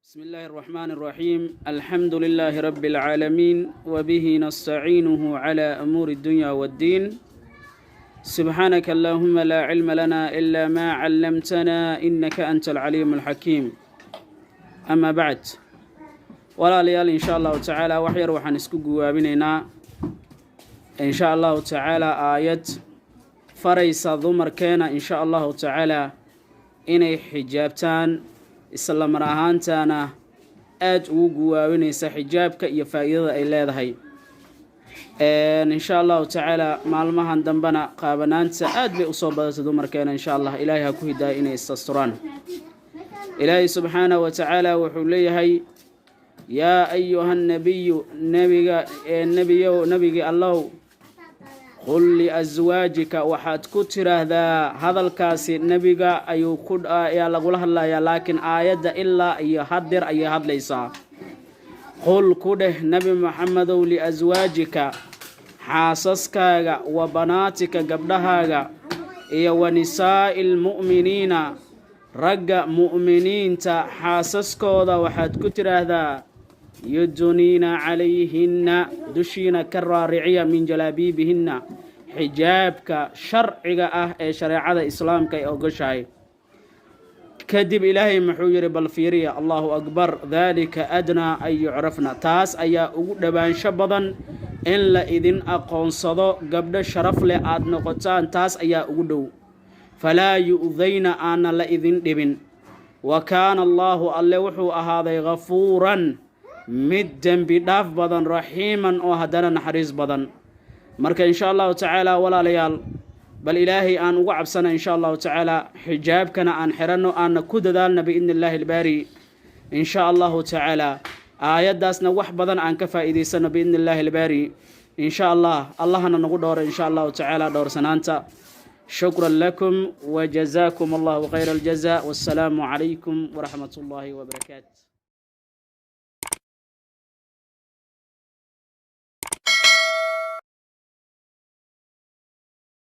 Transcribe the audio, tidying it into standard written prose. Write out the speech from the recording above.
بسم الله الرحمن الرحيم الحمد لله رب العالمين وبه نستعينه على أمور الدنيا والدين سبحانك اللهم لا علم لنا إلا ما علمتنا إنك أنت العليم الحكيم أما بعد ولا ليال إن شاء الله تعالى وحير وحنسكو قوابيننا إن شاء الله تعالى آية فريس ضمر كان إن شاء الله تعالى إني حجابتان isla mar ahaantaana aad ugu guwaawinaysa xijaabka iyo faa'iidada ay leedahay insha Allah ta'ala maalmahan dambana qaabanaanta aad bay u soo badatay dumarkeena insha Allah ilaahay ha ku hidaayo inay istasturaan ilaahay subhanahu wa ta'ala wuxuu leeyahay yaa ayyuhan nabiyyu nabiga Allah qul li azwaajika waxaad ku tiraahdaa hadalkaasi nabiga ayuu ku ayaa lagu hadlayaa laakiin aayada ilaa iyo hadir ay hadlaysaa qul ku dheh nabi maxamedow li azwaajika xaasaskaaga wa banaatika gabdhahaaga iyo wa nisaa'il mu'miniina ragga mu'miniinta xaasaskooda waxaad ku tiraahdaa yuduniina calayhinna dushiina ka raariciya min jalaabiibihinna xijaabka sharciga ah ee shareecada islaamka ay ogashahay kadib ilaahay muxuu yiri bal fiiriya Allahu akbar dhalika adna ay yu'rafna taas ayaa ugu dhawaansho badan in la idin aqoonsado gabdho sharaf leh aad noqotaan taas ayaa ugu dhow falaa yu'dayna ana la idin dhibin wa kaana Allahu alle wuxuu ahaaday ghafuuran mid dambi dhaaf badan rahiiman oo hadana naxariis badan marka insha Allah ta'ala walaalayaal bal ilaahi aan ugu cabsana insha Allah ta'ala xijaabkana aan xirano aan ku dadaalna bi idnillahi albari insha Allah ta'ala aayadaasna wax badan aan ka faa'iideysano bi idnillahi albari insha Allah Allahna nagu dhooro insha Allah ta'ala dhoorsanaanta shukran lakum wa jazaakum Allahu khayral jazaa wassalamu alaykum wa rahmatullahi wa barakatuh